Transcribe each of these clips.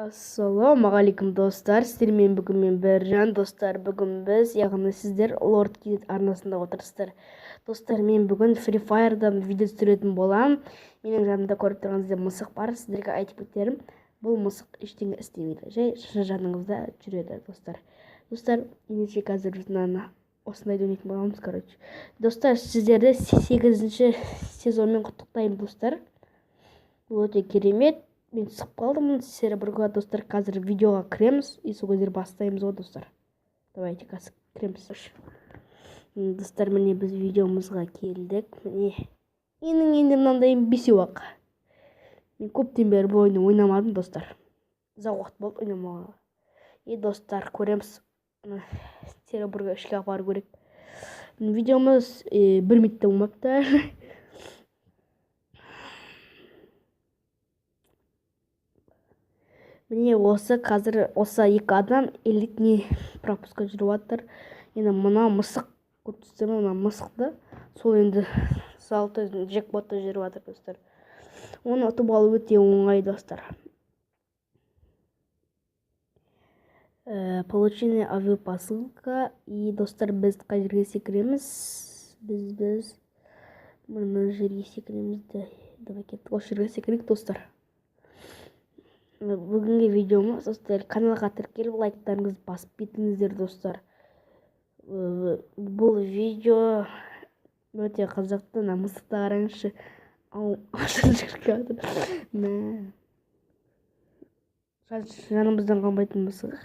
Ассалаумағалейкум достар, сіздермен бүгін мен Біржан. Достар, бүгін біз, яғни сіздер Lord Kid арнасында отырсыздар. Достар, мен бүгін Free Fire'дан видео түсіретін боламын. Менің жанымда көріп тұрғаныңызда мысық бар. Сіздерге айтып кетерім, бұл мысық ештеңе істемейді, жай жаныңызда жүреді достар. Достар, ендеше қазір біз осындай ойнайтын боламыз, короче. Достар, сіздерді 8-ші сезонмен құттықтаймын достар. Бұл өте керемет. Мен сықып қалдым серверге достар. Қазір видеоға кіреміз и сол кездер бастаймыз ғой достар. Давайте қазір кіреміз. Достар, міне біз видеомызға келдік. Міне менің енді мынандай бесеу ақ. Мен көптен бері бұл ойынды ойнамадым достар. Ұзақ уақыт болды ойнамауға. И достар, көреміз. Серверге ішке апару керек. Видеомыз 1 минутта болмапты. Міне қазір осы екі адам элитный пропуска жүріп жатыр. Енді мына мысық көрсетсем, мына мысықты сол енді салты джекпотта жүріп жатыр достар. Оны ұтып алу өте оңай достар. Получение авиапосылка. И достар, біз қай жерге секіреміз? Біз мына жерге секіреміз. Давай кеттік, осы жерге секірейік достар. Бүгінгі видеомыз достар, каналға тіркеліп лайктарыңызды басып кетіңіздер достар. Бұл видео өте қызықты. Мысықты қараңызшы. Жанымыздан қалмайтын мысық.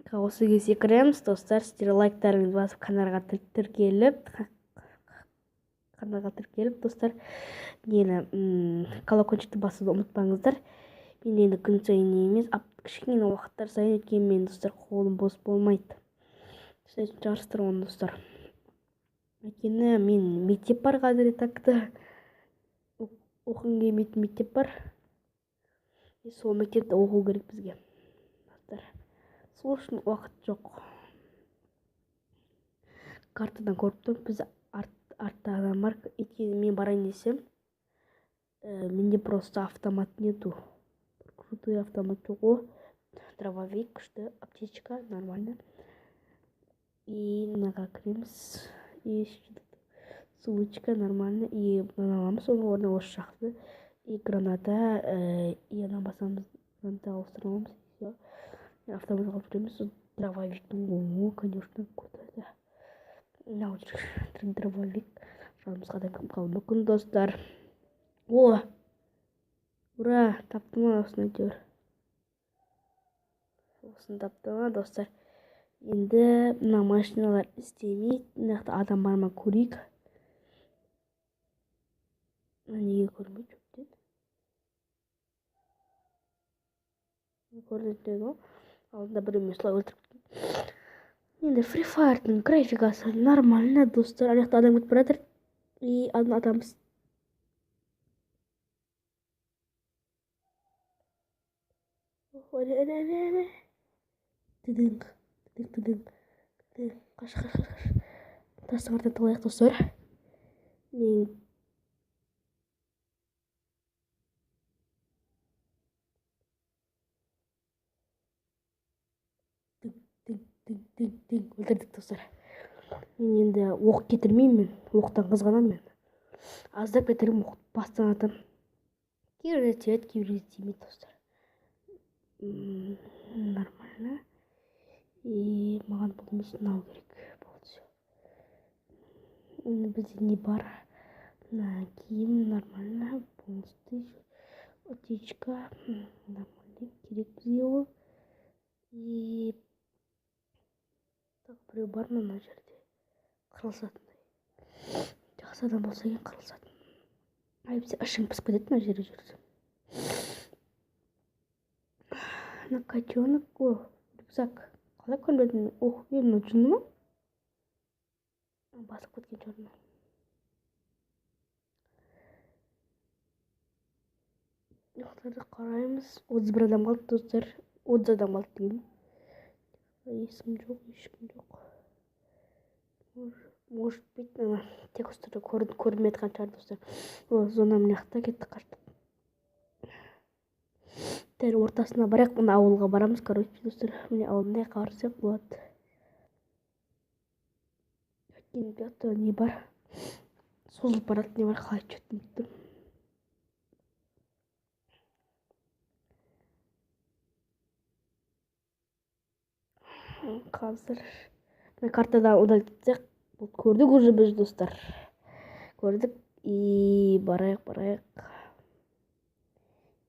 Осы кезде секіреміз достар. Сіздер лайктарыңызды басып каналға тіркеліп достар, колокольчикті басуды ұмытпаңыздар. Мен енді күн сайын емес, кішкене уақыттар сайын өткен мен достар, қолым бос болмайды. Жарыстырған достар. Өйткені мен мектеп бар қазір, такта оқығым келмейтін мектеп бар. Сол мектепте оқу керек бізге. Сол үшін уақыт жоқ. Картадан көріп тұрып, біз артта адам бар. Өйткені мен барайын десем, менде просто автомат нету. Крутой автомат жоқ ғой. Дробовик, күшті, аптечка, нормально. И мынаға кіреміз. И сумочка нормально. И мынаны аламыз, оның орнына осы жақсы. И граната, и ана басамыз, граната ауыстырамыз. Автомат қалып кіреміз. Дробовиктің оңы, конечно, көтеді. Мынау дробовик. Жанымызға да кім қалу мүмкін достар. О! Ура! Таптым ма осыны әйтеуір. Осыны таптым ма достар. Енді мына машиналар істемейді. Мынақты адам бар ма көрейік. Неге көрмейді жоқ деді. Көрдіңіздер ғой. Алдында біреумен солай өлтіріп. Енді Free Fire'ның графикасы нормально достар. Аяқта адам өтіп баратыр. И атамыз. Қаш. Тастың артынан талайық достар. Мен өлтірдік достар. Мен енді оқ кетірмеймін. Оқтан қызғанам мен. Аздап кетірім, оқ бастан атам. Кейбірде тиеді, кейбірде тимейді достар. Нормально. И маған бұл емес мынау керек болды. Бізде не бар? Киім нормально. Полностью. Аптечка. Нормально. Керек бізге ол. И біреу бар мына жерде. Қырылсатындай. Жақсы адам болса екен қырылсатын. Айыпсе ашың пісіп кетеді мына жерде жүрсем. Мына котенок, рюкзак. Қалай көрмедім? Ох, мені жүні ма? Басып кеткен жорына. Yoqlarda qaraymiz. 31 адам қалды достар. 30 адам қалды деген. Есім жоқ, ешкім жоқ. Может быть, текстті көрмей жатқан шығар достар. Зона мына жақта кетті, қаштық. Дәл ортасына барайық, мына ауылға барамыз, короче, достар. Міне ауылдай қарасақ болады. Енді бұяқта не бар? Созылып барады, не бар? Қалай жеттім біттім. Қазір картадан удалить етсек, көрдік уже біз достар. Көрдік. И барайық.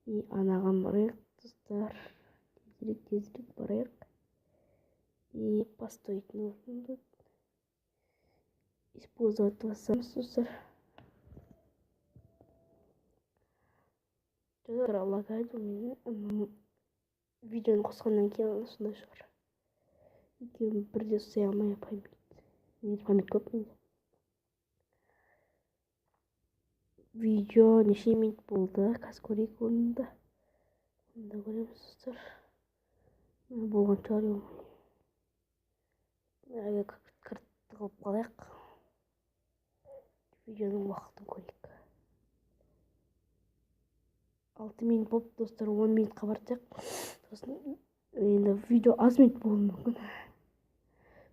И анаған барайық достар. Тезірек барайық. И построить нужно тут. Использовать васамыз достар. Жадыр лагайды у меня. Видеоны қосқаннан кейін сондай шығар. Екеуін бірде ұстай алмай память. Менде память көп менде. Видео неше минут болды? Қазір көрейік онда. Онда көреміз достар. Болған шығар ел. Кіртті қылып қалайық. Видеоның уақытын көрейік. 6 минут болып достар, 10 минутқа бардық. Енді видео аз минут болуы мүмкін.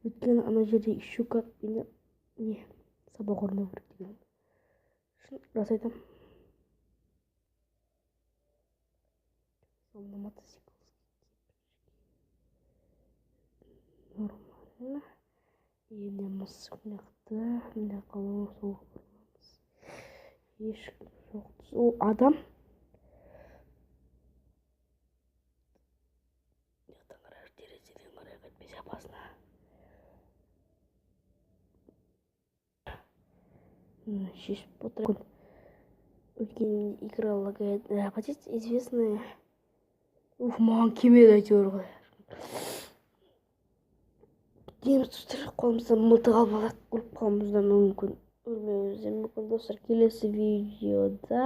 Өйткені ана жерде еще как не сабақ орындау керек деген. Шын рас айтамын. Сонда мотоцикл. Нормально. Енді мұз мынақты, мына қалуы сол қорғамыз. Ешкім жоқ. Ол адам. Яқтан қарай, терезеден қарай қайтпесе апасына. Шешіп отырайық. Өйткені игра лагает. Хотите известные? Маған келмеді әйтеуір ғой. Дейміз достар, қолымызда мылтық алып алайық, өліп қалуымыз да мүмкін. Өлмеуіміз де мүмкін достар. Келесі видеода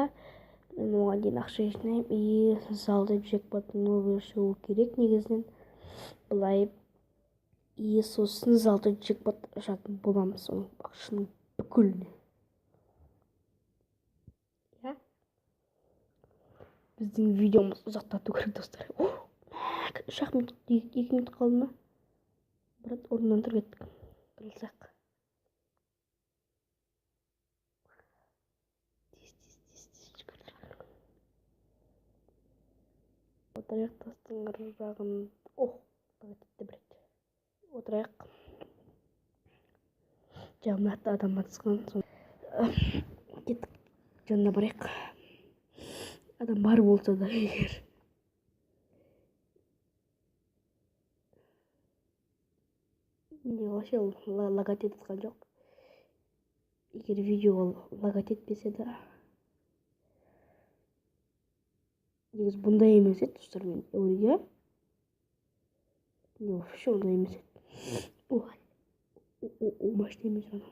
мен оған дейін ақша жинаймын. И залды джекпот новый шығу керек негізінен. Былай. И сосын залды джекпот ашатын боламыз. Оның ақшының бүкіліне. Біздің видеомыз ұзақтату керек достар. 3 минут, 2 минут қалды ма? Брат, орнынан тұр кеттік. Қырылсақ. Отырайық тастың жағын. Кетті брат. Отырайық. Жағымнақты адам атысқан. Кеттік. Жанына барайық. Адам бар болса да егер. Менде вообще лагать еткен жоқ. Егер видео лагать етпесе да. Негіз бұндай емес еді достар, мен теория. Не, вообще ондай емес еді. Машина емес ана.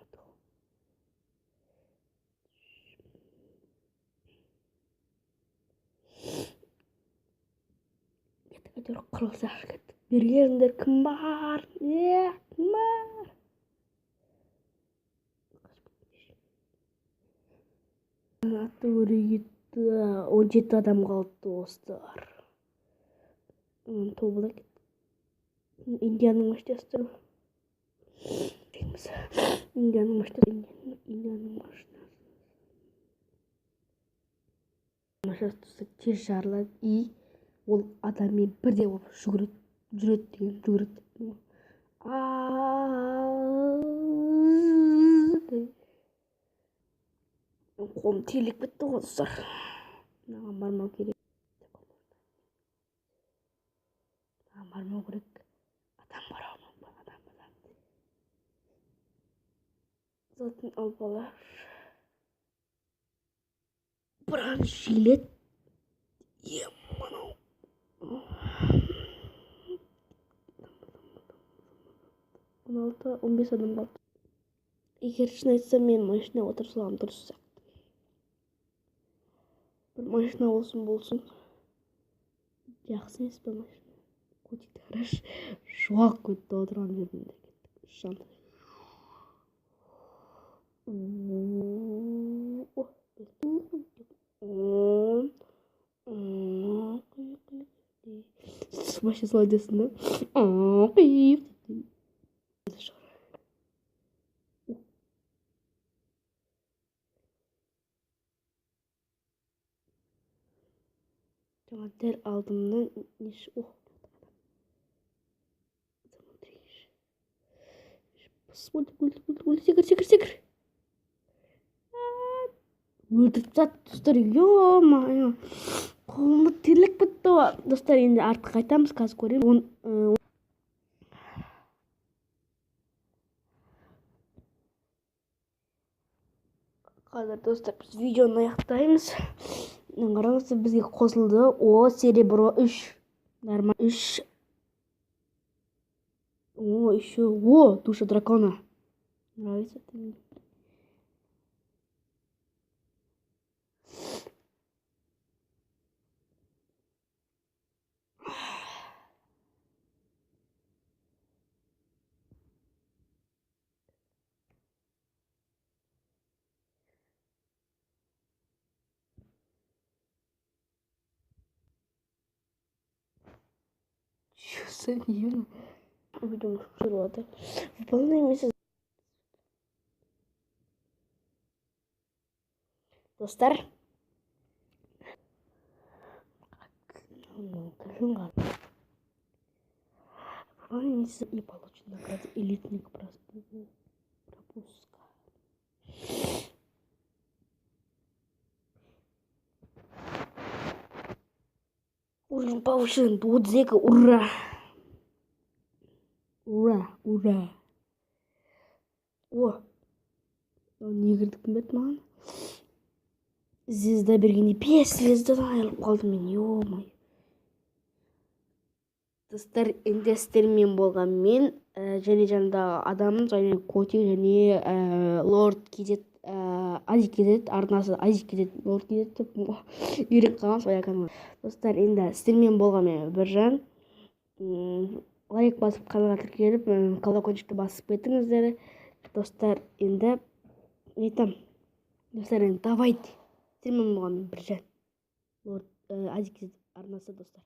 Әйтеуір қырылсақ кеттік. Бергендер кім бар? Кім бар? Атты өрегетті 17 адам қалды достар. Тобыла кеттік. Индияның машинасы тұр. Индияның машинасы. Машинасы тез жарылады. И ол адаммен бірде болып жүреді. Қолым терлеп кетті ғой достар. Мынаған бармау керек. Адам затын алып алар. Біран жиілет. 16-15 адам қалды. Егер шын айтсам, мен машина отырсам дұрыс сияқты. бір машина болсын. Жақсы емес пе машина? Котикті қарашы. Шуақ кетті отырған жерінде. Шанты. Машина солай десін да. Қиып. Жаңа дәл алдымнан неше... Секір. Өлтіріп тастады, достар, ё-моё. Қолымда терлік бітті. Достар, енді артқа қайтамыз, қазір көремін. Қазір, достар, біз видеоны аяқтаймыз. Қараңыздар, бізге қосылды. О, серебро 3. Нормально. 3. О, еще. О, душа дракона. Нравится это мне? Чё за нервно? Видимо, шарлота. Выполняй месяц. Достар. Выполняй месяц и получит награду элитник пропуска. Уровень повышен. 22. Ура! Ура! О! Не кірдік бет маған. Звезда бергенде 5 звездадан айырылып қалдым мен, ё-моё. Достар, енді сіздермен болған мен, және жанымдағы адамым, және Котик, және Лорд Кизет, Азик Кизет, арнасы Азик Кизет, Лорд Кизет деп үйреніп қалған сол канал. Достар, енді сіздермен болған мен Біржан. Лайк басып, каналға тіркеліп, колокольчикті басып кетіңіздер. Достар, енді айтам. Достар, енді давайте. Сіздермен болған мен Біржан. Лорд Азик Кизет арнасы, достар.